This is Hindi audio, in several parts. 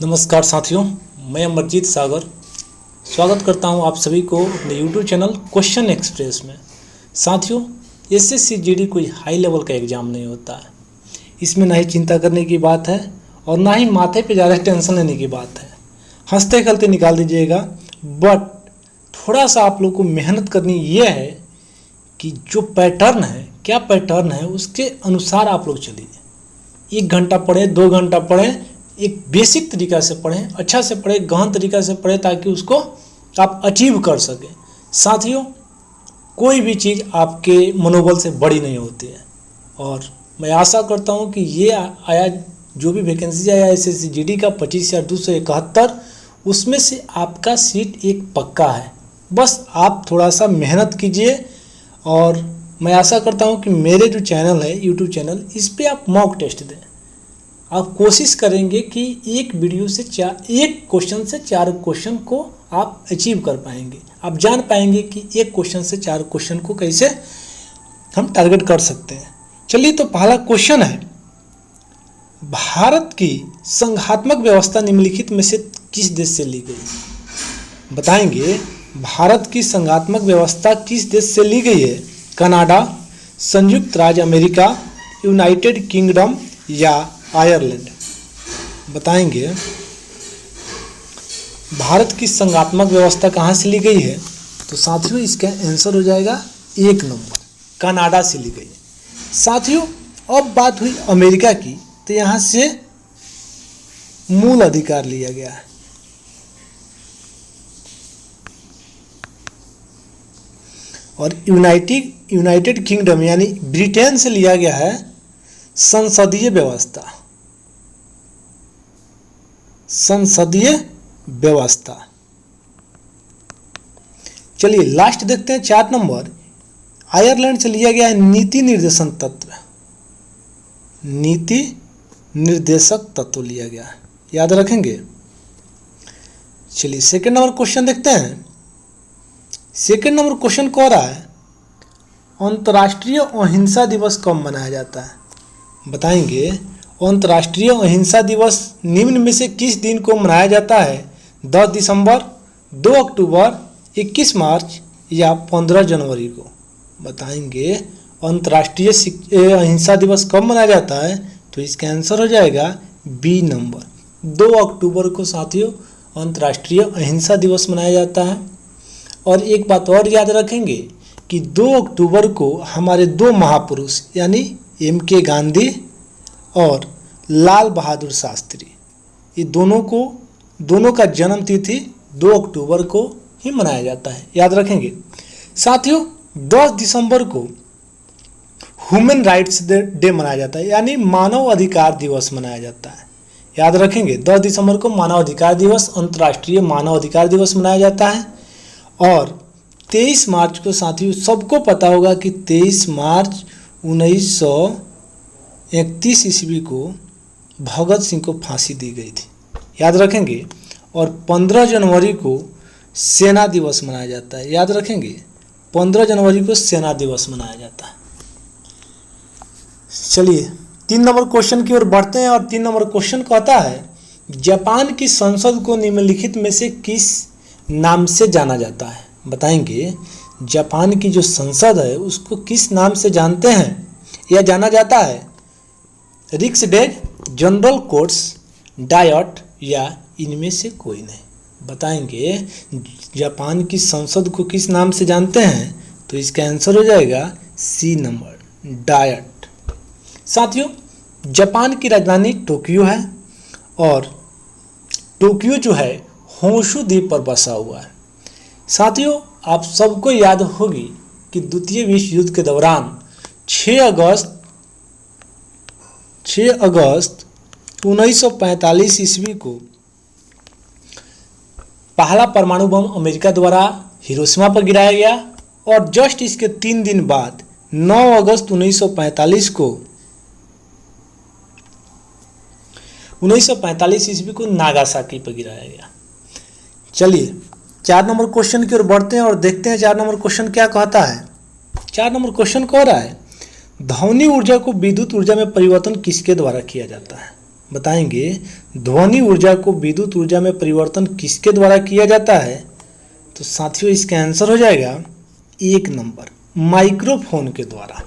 नमस्कार साथियों, मैं अमरजीत सागर स्वागत करता हूं आप सभी को अपने YouTube चैनल क्वेश्चन एक्सप्रेस में। साथियों, एसएससी जीडी कोई हाई लेवल का एग्ज़ाम नहीं होता है। इसमें ना ही चिंता करने की बात है और ना ही माथे पे ज़्यादा टेंशन लेने की बात है। हंसते खेलते निकाल दीजिएगा, बट थोड़ा सा आप लोग को मेहनत करनी ये है कि जो पैटर्न है, क्या पैटर्न है, उसके अनुसार आप लोग चलिए। 1 घंटा पढ़ें, 2 घंटा पढ़ें, एक बेसिक तरीका से पढ़ें, अच्छा से पढ़ें, गहन तरीका से पढ़ें, ताकि उसको आप अचीव कर सकें। साथियों, कोई भी चीज़ आपके मनोबल से बड़ी नहीं होती है और मैं आशा करता हूं कि ये आया जो भी वैकेंसी आया एसएससी जीडी का 25,271, उसमें से आपका सीट एक पक्का है। बस आप थोड़ा सा मेहनत कीजिए और मैं आशा करता हूं कि मेरे जो चैनल है यूट्यूब चैनल, इस पर आप मॉक टेस्ट दें। आप कोशिश करेंगे कि एक वीडियो से एक क्वेश्चन से 4 क्वेश्चन को आप अचीव कर पाएंगे। आप जान पाएंगे कि एक क्वेश्चन से 4 क्वेश्चन को कैसे हम टारगेट कर सकते हैं। चलिए, तो पहला क्वेश्चन है, भारत की संघात्मक व्यवस्था निम्नलिखित में से किस देश से ली गई? बताएंगे, भारत की संघात्मक व्यवस्था किस देश से ली गई है? कनाडा, संयुक्त राज्य अमेरिका, यूनाइटेड किंगडम या आयरलैंड? बताएंगे, भारत की संघात्मक व्यवस्था कहाँ से ली गई है? तो साथियों, इसका आंसर हो जाएगा 1 नंबर, कनाडा से ली गई है। साथियों, अब बात हुई अमेरिका की, तो यहाँ से मूल अधिकार लिया गया है। और यूनाइटेड किंगडम यानी ब्रिटेन से लिया गया है संसदीय व्यवस्था। संसदीय व्यवस्था। चलिए लास्ट देखते हैं, 4 नंबर, आयरलैंड से लिया गया है नीति निर्देशन तत्व। नीति निर्देशक तत्व लिया गया है, याद रखेंगे। चलिए सेकंड नंबर क्वेश्चन देखते हैं। सेकंड नंबर क्वेश्चन कह रहा है, अंतर्राष्ट्रीय अहिंसा दिवस कब मनाया जाता है? बताएंगे, अंतर्राष्ट्रीय अहिंसा दिवस निम्न में से किस दिन को मनाया जाता है? 10 दिसंबर, 2 अक्टूबर, 21 मार्च या 15 जनवरी को? बताएंगे, अंतर्राष्ट्रीय अहिंसा दिवस कब मनाया जाता है? तो इसका आंसर हो जाएगा बी नंबर, 2 अक्टूबर को साथियों अंतर्राष्ट्रीय अहिंसा दिवस मनाया जाता है। और एक बात और याद रखेंगे कि 2 अक्टूबर को हमारे 2 महापुरुष यानी M.K. गांधी और लाल बहादुर शास्त्री, ये दोनों का जन्म तिथि 2 अक्टूबर को ही मनाया जाता है, याद रखेंगे। साथियों, 10 दिसंबर को ह्यूमन राइट्स डे मनाया जाता है, यानी मानव अधिकार दिवस मनाया जाता है, याद रखेंगे। 10 दिसंबर को मानव अधिकार दिवस, अंतर्राष्ट्रीय मानव अधिकार दिवस मनाया जाता है। और 23 मार्च को साथियों सबको पता होगा कि 23 मार्च 1931 ईस्वी को भगत सिंह को फांसी दी गई थी, याद रखेंगे। और 15 जनवरी को सेना दिवस मनाया जाता है, याद रखेंगे। 15 जनवरी को सेना दिवस मनाया जाता है। चलिए 3 नंबर क्वेश्चन की ओर बढ़ते हैं और 3 नंबर क्वेश्चन कहता है, जापान की संसद को निम्नलिखित में से किस नाम से जाना जाता है? बताएंगे, जापान की जो संसद है उसको किस नाम से जानते हैं या जाना जाता है? रिक्सडेग, जनरल कोर्ट्स, डायट या इनमें से कोई नहीं? बताएंगे, जापान की संसद को किस नाम से जानते हैं? तो इसका आंसर हो जाएगा सी नंबर, डायट। साथियों, जापान की राजधानी टोक्यो है और टोक्यो जो है होंशु द्वीप पर बसा हुआ है। साथियों, आप सबको याद होगी कि द्वितीय विश्व युद्ध के दौरान 6 अगस्त 1945 ईस्वी को पहला परमाणु बम अमेरिका द्वारा हिरोशिमा पर गिराया गया और जस्ट इसके 3 दिन बाद 9 अगस्त 1945 ईस्वी को नागासाकी पर गिराया गया। चलिए 4 नंबर क्वेश्चन की ओर बढ़ते हैं और देखते हैं 4 नंबर क्वेश्चन क्या कहता है। 4 नंबर क्वेश्चन कह रहा है, ध्वनि ऊर्जा को विद्युत ऊर्जा में परिवर्तन किसके द्वारा किया जाता है? बताएंगे ध्वनि ऊर्जा को विद्युत ऊर्जा में परिवर्तन किसके द्वारा किया जाता है? तो साथियों इसका आंसर हो जाएगा 1 नंबर, माइक्रोफोन के द्वारा।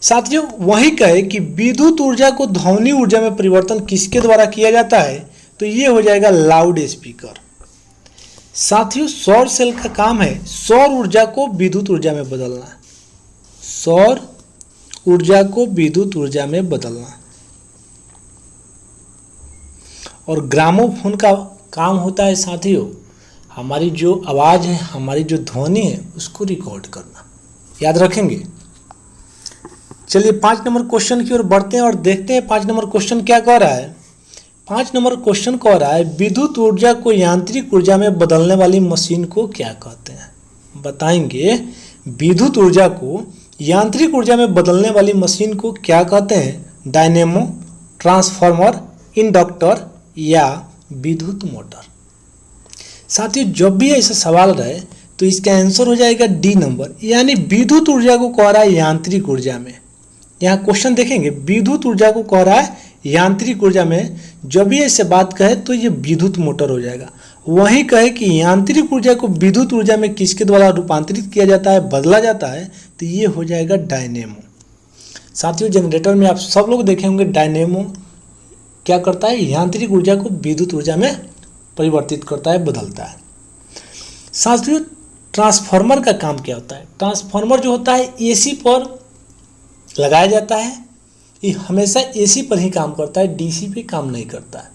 साथियों वही कहे कि विद्युत ऊर्जा को ध्वनि ऊर्जा में परिवर्तन किसके द्वारा किया जाता है? तो ये हो जाएगा लाउड स्पीकर। साथियों सौर सेल का काम है सौर ऊर्जा को विद्युत ऊर्जा में बदलना, सौर ऊर्जा को विद्युत ऊर्जा में बदलना। और ग्रामोफोन का काम होता है साथियों हमारी जो आवाज़ है, हमारी जो ध्वनि है उसको रिकॉर्ड करना। याद रखेंगे। चलिए 5 नंबर क्वेश्चन की ओर बढ़ते हैं और देखते हैं 5 नंबर क्वेश्चन क्या कह रहा है। 5 नंबर क्वेश्चन कह रहा है विद्युत ऊर्जा को यांत्रिक ऊर्जा में बदलने वाली मशीन को क्या कहते हैं? बताएंगे विद्युत ऊर्जा को यांत्रिक ऊर्जा में बदलने वाली मशीन को क्या कहते हैं? डायनेमो, ट्रांसफार्मर, इंडक्टर या विद्युत मोटर। साथियों जब भी ऐसा सवाल रहे तो इसका आंसर हो जाएगा डी नंबर, यानी विद्युत ऊर्जा को कह रहा है यांत्रिक ऊर्जा में। यहाँ क्वेश्चन देखेंगे विद्युत ऊर्जा को कह रहा है यांत्रिक ऊर्जा में, जब भी ऐसे बात कहे तो ये विद्युत मोटर हो जाएगा। वहीं कहे कि यांत्रिक ऊर्जा को विद्युत ऊर्जा में किसके द्वारा रूपांतरित किया जाता है, बदला जाता है, तो ये हो जाएगा डायनेमो। साथियों जनरेटर में आप सब लोग देखे होंगे डायनेमो क्या करता है? यांत्रिक ऊर्जा को विद्युत ऊर्जा में परिवर्तित करता है, बदलता है। साथियों ट्रांसफार्मर का काम क्या होता है? ट्रांसफार्मर जो होता है एसी पर लगाया जाता है, ये हमेशा एसी पर ही काम करता है, डीसी पे काम नहीं करता है।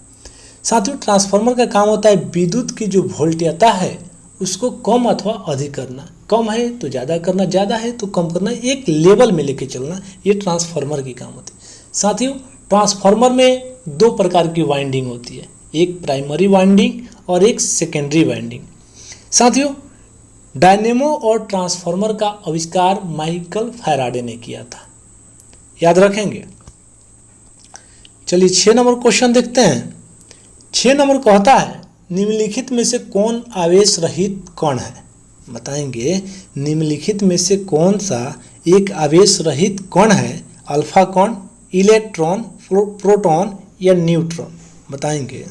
साथियों ट्रांसफार्मर का काम होता है विद्युत की जो वोल्टेजता है उसको कम अथवा अधिक करना, कम है तो ज़्यादा करना, ज़्यादा है तो कम करना, एक लेवल में लेके चलना, ये ट्रांसफार्मर की काम होती है। साथियों ट्रांसफार्मर में 2 प्रकार की वाइंडिंग होती है, एक प्राइमरी वाइंडिंग और एक सेकेंडरी वाइंडिंग। साथियों डायनेमो और ट्रांसफार्मर का आविष्कार माइकल फैराडे ने किया था। याद रखेंगे। चलिए 6 नंबर क्वेश्चन देखते हैं। 6 नंबर कहता है निम्नलिखित में से कौन आवेश रहित कण है? बताएंगे निम्नलिखित में से कौन सा एक आवेश रहित कण है? अल्फा कण, इलेक्ट्रॉन, प्रोटॉन या न्यूट्रॉन? बताएंगे।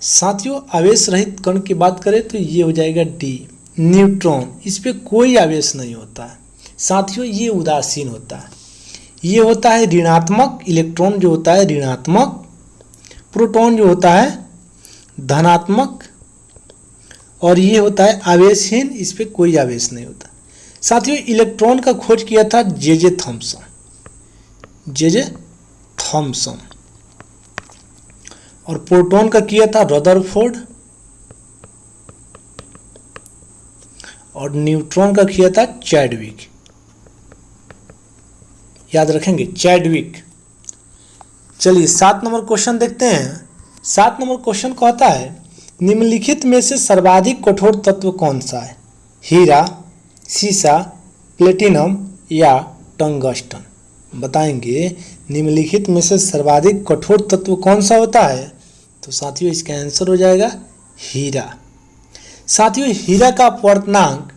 साथियों आवेश रहित कण की बात करें तो ये हो जाएगा डी, न्यूट्रॉन। इस पे कोई आवेश नहीं होता है। साथियों ये उदासीन होता है, ये होता है ऋणात्मक, इलेक्ट्रॉन जो होता है ऋणात्मक, प्रोटॉन जो होता है धनात्मक, और ये होता है आवेशहीन, इस पे कोई आवेश नहीं होता। साथियों इलेक्ट्रॉन का खोज किया था जे थॉमसन, और प्रोटॉन का किया था रदरफोर्ड, और न्यूट्रॉन का किया था चैडविक। याद रखेंगे चैडविक। चलिए 7 नंबर क्वेश्चन देखते हैं। 7 नंबर क्वेश्चन कहता है निम्नलिखित में से सर्वाधिक कठोर तत्व कौन सा है? हीरा, सीसा, प्लेटिनम या टंगस्टन? बताएंगे निम्नलिखित में से सर्वाधिक कठोर तत्व कौन सा होता है? तो साथियों इसका आंसर हो जाएगा हीरा। साथियों हीरा का अपवर्तनांक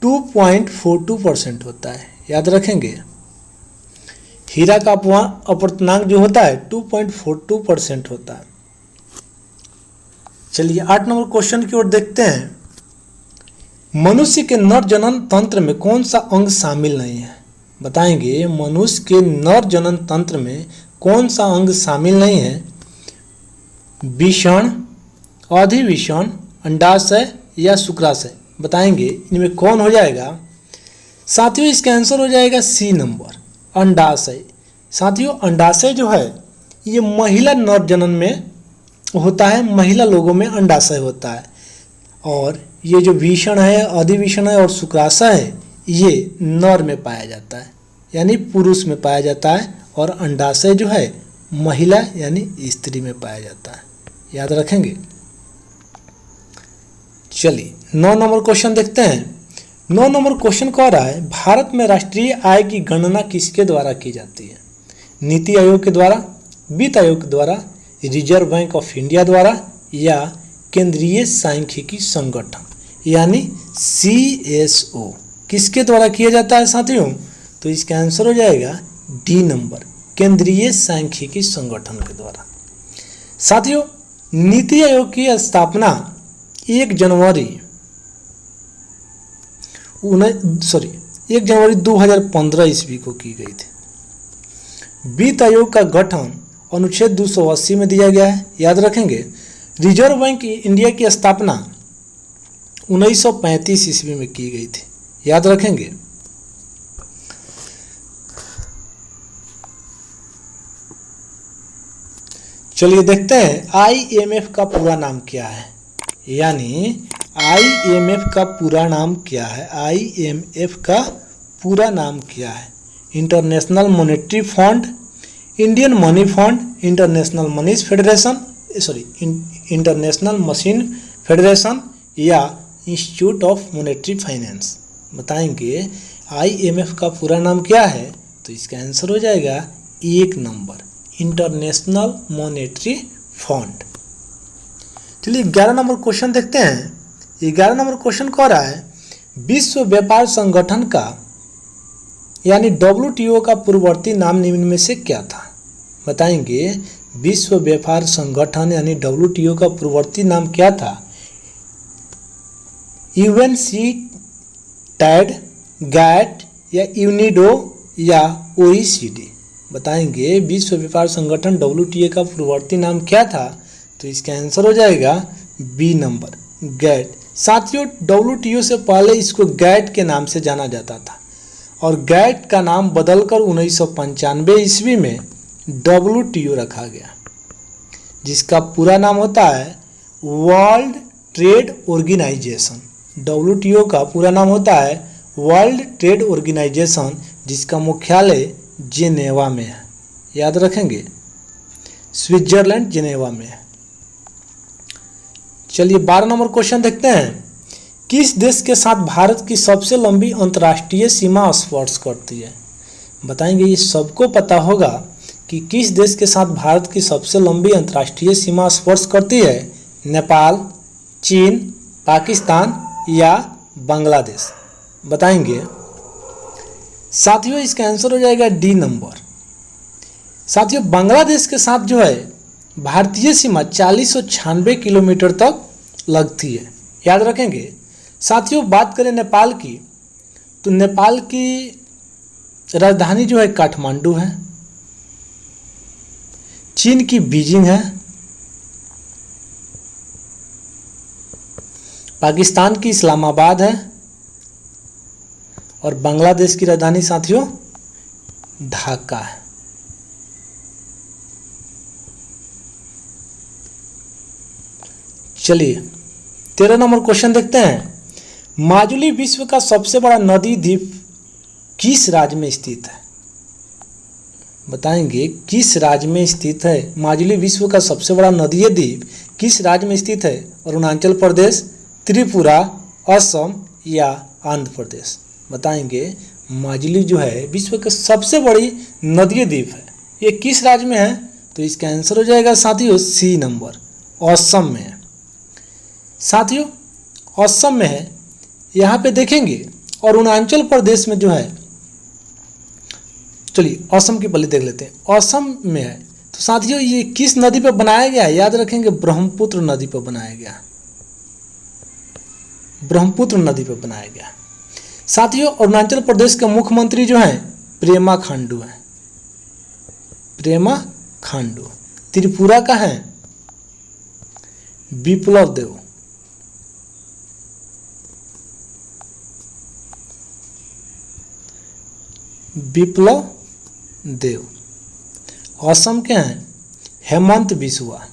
2.42% होता है। याद रखेंगे हीरा का अपवर्तनांक जो होता है 2.42% होता है। चलिए 8 नंबर क्वेश्चन की ओर देखते हैं। मनुष्य के नर जनन तंत्र में कौन सा अंग शामिल नहीं है? बताएंगे मनुष्य के नर जनन तंत्र में कौन सा अंग शामिल नहीं है? विषण, अधिविषण, अंडाशय या शुक्राशय? बताएंगे इनमें कौन हो जाएगा? साथियों इसका आंसर हो जाएगा सी नंबर, अंडाशय। साथियों अंडाशय जो है ये महिला नर जनन में होता है, महिला लोगों में अंडाशय होता है, और ये जो विषण है, अधिविषण है और शुक्राशय है ये नर में पाया जाता है, यानी पुरुष में पाया जाता है, और अंडाशय जो है महिला यानी स्त्री में पाया जाता है। याद रखेंगे। चलिए 9 नंबर क्वेश्चन देखते हैं। 9 नंबर क्वेश्चन कह रहा है भारत में राष्ट्रीय आय की गणना किसके द्वारा की जाती है? नीति आयोग के द्वारा, वित्त आयोग के द्वारा, रिजर्व बैंक ऑफ इंडिया द्वारा या केंद्रीय सांख्यिकी संगठन यानी CSO किसके द्वारा किया जाता है साथियों? तो इसका आंसर हो जाएगा डी नंबर, केंद्रीय सांख्यिकी संगठन के द्वारा। साथियों, नीति आयोग की स्थापना 1 जनवरी 2015 ईस्वी को की गई थी। वित्त आयोग का गठन अनुच्छेद 280 में दिया गया है, याद रखेंगे। रिजर्व बैंक इंडिया की स्थापना 1935 ईस्वी में की गई थी, याद रखेंगे। चलिए देखते हैं आईएमएफ का पूरा नाम क्या है, यानी आईएमएफ का पूरा नाम क्या है। आईएमएफ का पूरा नाम क्या है? International monetary fund, Indian money fund, international monies federation, international machine federation या इंस्टीट्यूट ऑफ मॉनेटरी फाइनेंस। बताएंगे आईएमएफ का पूरा नाम क्या है, तो इसका आंसर हो जाएगा 1 नंबर, इंटरनेशनल मॉनेटरी फंड। चलिए 11 नंबर क्वेश्चन देखते हैं। 11 नंबर क्वेश्चन कह रहा है विश्व व्यापार संगठन का यानी WTO का पूर्ववर्ती नाम निम्न में से क्या था? बताएंगे विश्व व्यापार संगठन यानी WTO का पूर्ववर्ती नाम क्या था? UNCTAD, GATT या यूनिडो या OECD। बताएंगे विश्व व्यापार संगठन WTO का पूर्ववर्ती नाम क्या था? तो इसका आंसर हो जाएगा बी नंबर, गैट। साथियों, WTO से पहले इसको गैट के नाम से जाना जाता था और गैट का नाम बदलकर 1995 ईस्वी में WTO रखा गया, जिसका पूरा नाम होता है वर्ल्ड ट्रेड ऑर्गेनाइजेशन। WTO का पूरा नाम होता है वर्ल्ड ट्रेड ऑर्गेनाइजेशन, जिसका मुख्यालय जेनेवा में है, याद रखेंगे, स्विट्जरलैंड जेनेवा में है। चलिए 12 नंबर क्वेश्चन देखते हैं। किस देश के साथ भारत की सबसे लंबी अंतर्राष्ट्रीय सीमा स्पर्श करती है? बताएंगे ये सबको पता होगा कि किस देश के साथ भारत की सबसे लंबी अंतर्राष्ट्रीय सीमा स्पर्श करती है। नेपाल, चीन, पाकिस्तान या बांग्लादेश। बताएंगे साथियों इसका आंसर हो जाएगा डी नंबर। साथियों, बांग्लादेश के साथ जो है भारतीय सीमा 4096 किलोमीटर तक लगती है, याद रखेंगे। साथियों, बात करें नेपाल की, तो नेपाल की राजधानी जो है काठमांडू है, चीन की बीजिंग है, पाकिस्तान की इस्लामाबाद है और बांग्लादेश की राजधानी साथियों ढाका है। चलिए 13 नंबर क्वेश्चन देखते हैं। माजुली विश्व का सबसे बड़ा नदी द्वीप किस राज्य में स्थित है? बताएंगे किस राज्य में स्थित है? माजुली विश्व का सबसे बड़ा नदीय द्वीप किस राज्य में स्थित है? अरुणाचल प्रदेश, त्रिपुरा, असम या आंध्र प्रदेश। बताएंगे माजुली जो है विश्व का सबसे बड़ी नदीय द्वीप है, ये किस राज्य में है? तो इसका आंसर हो जाएगा साथियों सी नंबर, असम में है। साथियों असम में है, यहाँ पे देखेंगे अरुणाचल प्रदेश में जो है, चलिए असम की पहले देख लेते हैं, असम में है। तो साथियों ये किस नदी पर बनाया गया है? याद रखेंगे ब्रह्मपुत्र नदी पर बनाया गया, ब्रह्मपुत्र नदी पर बनाया गया। साथियों अरुणाचल प्रदेश के मुख्यमंत्री जो हैं प्रेमा खांडू हैं, प्रेमा खांडू। त्रिपुरा का है विप्लव देव, विप्लव देव। असम के हैं हेमंत बिस्वा,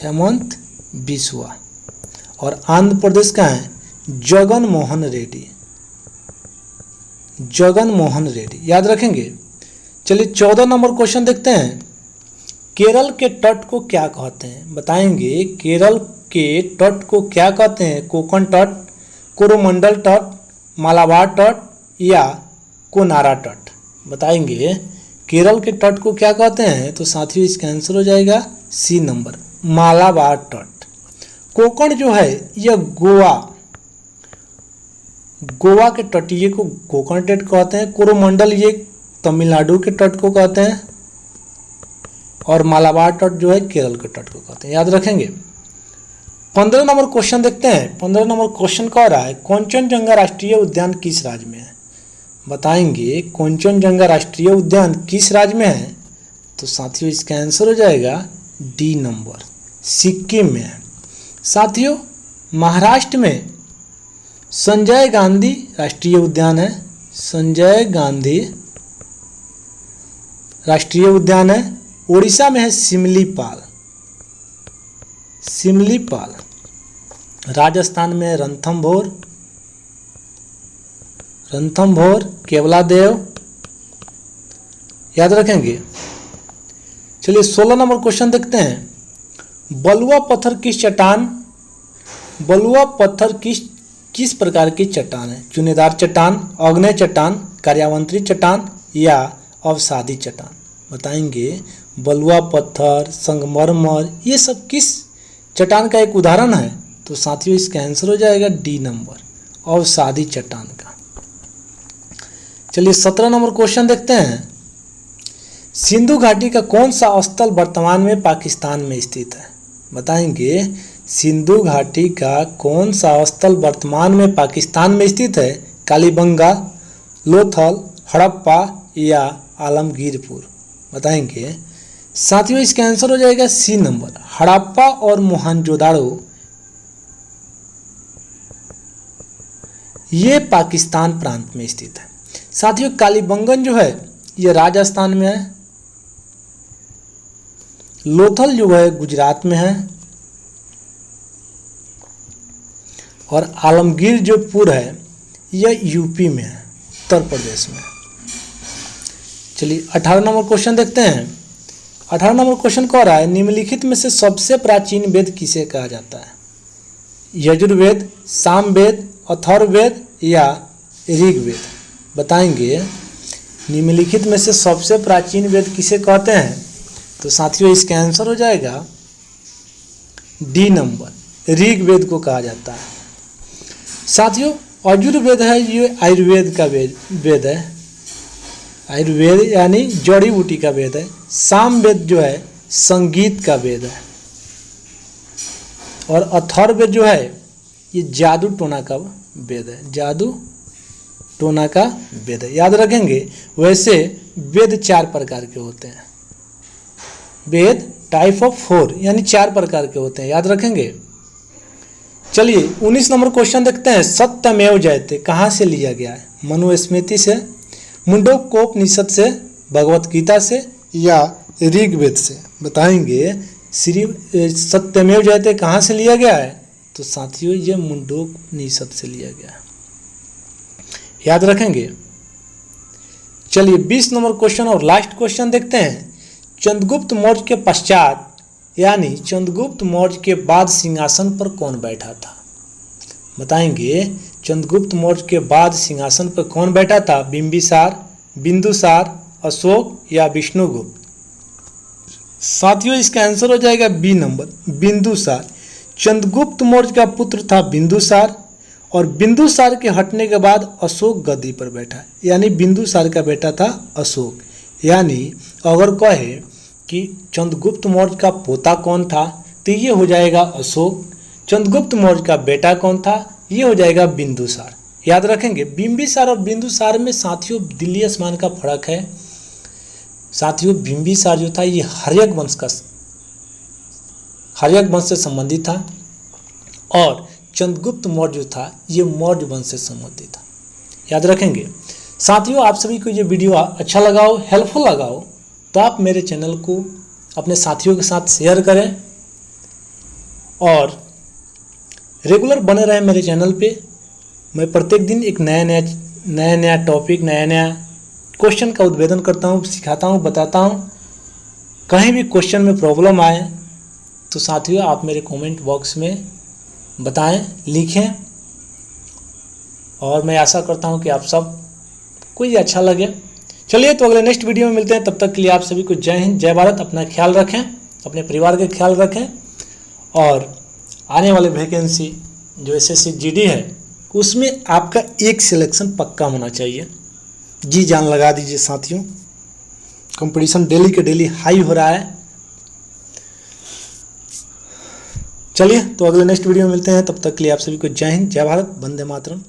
हेमंत बिस्वा। और आंध्र प्रदेश का है जगन मोहन रेड्डी, जगन मोहन रेड्डी, याद रखेंगे। चलिए 14 नंबर क्वेश्चन देखते हैं। केरल के तट को क्या कहते हैं? बताएंगे केरल के तट को क्या कहते हैं? कोकण तट, कोरोमंडल तट, मालाबार तट या कोनारा तट। बताएंगे केरल के तट को क्या कहते हैं? तो साथियों इसका आंसर हो जाएगा सी नंबर, मालाबार तट। कोकण जो है यह गोवा के तटीय को कोकण तट कहते हैं। कोरोमंडल ये तमिलनाडु के तट को कहते हैं और मालाबार तट जो है केरल के तट को कहते हैं, याद रखेंगे। 15 नंबर क्वेश्चन देखते हैं। 15 नंबर क्वेश्चन कह रहा है कंचनजंगा राष्ट्रीय उद्यान किस राज्य में है? बताएंगे कंचनजंगा राष्ट्रीय उद्यान किस राज्य में है? तो साथियों इसका आंसर हो जाएगा डी नंबर, सिक्किम में है। साथियों महाराष्ट्र में संजय गांधी राष्ट्रीय उद्यान है, संजय गांधी राष्ट्रीय उद्यान है। उड़ीसा में है सिमलीपाल, सिमलीपाल। राजस्थान में रणथंभौर, रणथंभौर, केवलादेव, याद रखेंगे। चलिए 16 नंबर क्वेश्चन देखते हैं। बलुआ पत्थर किस चट्टान, बलुआ पत्थर किस प्रकार की चट्टान है? चुनेदार चट्टान, आग्नेय चट्टान, कार्यावंतरी चट्टान या अवसादी चट्टान? बताएंगे बलुआ पत्थर, संगमरमर, ये सब किस चट्टान का एक उदाहरण है? तो साथियों इसका आंसर हो जाएगा डी नंबर, अवसादी चट्टान का। चलिए 17 नंबर क्वेश्चन देखते हैं। सिंधु घाटी का कौन सा स्थल वर्तमान में पाकिस्तान में स्थित है? बताएंगे सिंधु घाटी का कौन सा स्थल वर्तमान में पाकिस्तान में स्थित है? कालीबंगा, लोथल, हड़प्पा या आलमगीरपुर? बताएंगे साथियों इसका आंसर हो जाएगा सी नंबर, हड़प्पा और मोहनजोदाड़ो, ये पाकिस्तान प्रांत में स्थित है। साथियों कालीबंगन जो है ये राजस्थान में है, लोथल जो है गुजरात में है और आलमगीर जो पुर है यह यूपी में है, उत्तर प्रदेश में। चलिए 18 नंबर क्वेश्चन देखते हैं। 18 नंबर क्वेश्चन कह रहा है निम्नलिखित में से सबसे प्राचीन वेद किसे कहा जाता है? यजुर्वेद, सामवेद, अथर्ववेद या ऋग्वेद? बताएंगे निम्नलिखित में से सबसे प्राचीन वेद किसे कहते हैं? तो साथियों इसका आंसर हो जाएगा डी नंबर, ऋग्वेद को कहा जाता है। साथियों यजुर्वेद है ये आयुर्वेद का वेद है, आयुर्वेद यानी जड़ी बूटी का वेद है। सामवेद जो है संगीत का वेद है और अथर्ववेद जो है ये जादू टोना का वेद है, जादू टोना का वेद है, याद रखेंगे। वैसे वेद 4 प्रकार के होते हैं, वेद टाइप ऑफ 4 यानी 4 प्रकार के होते हैं, याद रखेंगे। चलिए 19 नंबर क्वेश्चन देखते हैं। सत्यमेव जयते कहाँ से लिया गया है? मनुस्मृति से, मुंडकोपनिषद से, भगवत गीता से या ऋग्वेद से? बताएंगे श्री सत्यमेव जयते कहाँ से लिया गया है? तो साथियों ये मुंडकोपनिषद से लिया गया है, याद रखेंगे। चलिए 20 नंबर क्वेश्चन और लास्ट क्वेश्चन देखते हैं। चंद्रगुप्त मौर्य के पश्चात यानी चंद्रगुप्त मौर्य के बाद सिंहासन पर कौन बैठा था? बताएंगे चंद्रगुप्त मौर्य के बाद सिंहासन पर कौन बैठा था? बिंबिसार, बिंदुसार, अशोक या विष्णुगुप्त? साथियों इसका आंसर हो जाएगा बी नंबर, बिंदुसार। चंद्रगुप्त मौर्य का पुत्र था बिंदुसार और बिंदुसार के हटने के बाद अशोक गद्दी पर बैठा, यानी बिंदुसार का बेटा था अशोक। यानी अगर कहे कि चंद्रगुप्त मौर्य का पोता कौन था तो ये हो जाएगा अशोक, चंद्रगुप्त मौर्य का बेटा कौन था ये हो जाएगा बिंदुसार, याद रखेंगे। बिंबिसार और बिंदुसार में साथियों दिल्ली आसमान का फर्क है। साथियों बिंबिसार जो था ये हर्यक वंश से संबंधित था और चंद्रगुप्त मौर्य जो था ये मौर्य वंश से संबंधित था, याद रखेंगे। साथियों आप सभी को ये वीडियो अच्छा लगा हो, हेल्पफुल लगा हो तो आप मेरे चैनल को अपने साथियों के साथ शेयर करें और रेगुलर बने रहें मेरे चैनल पे। मैं प्रत्येक दिन एक नया टॉपिक, नया क्वेश्चन का उद्भेदन करता हूँ, सिखाता हूँ, बताता हूँ। कहीं भी क्वेश्चन में प्रॉब्लम आए तो साथियों आप मेरे कमेंट बॉक्स में बताएं, लिखें और मैं आशा करता हूँ कि आप सब को ये अच्छा लगे। चलिए तो अगले नेक्स्ट वीडियो में मिलते हैं, तब तक के लिए आप सभी को जय हिंद, जय भारत। अपना ख्याल रखें, अपने परिवार का ख्याल रखें और आने वाले वैकेंसी जो SSC GD है उसमें आपका एक सिलेक्शन पक्का होना चाहिए। जी जान लगा दीजिए साथियों, कंपटीशन डेली के डेली हाई हो रहा है। चलिए तो अगले नेक्स्ट वीडियो में मिलते हैं, तब तक के लिए आप सभी को जय हिंद, जय भारत, वंदे मातरम।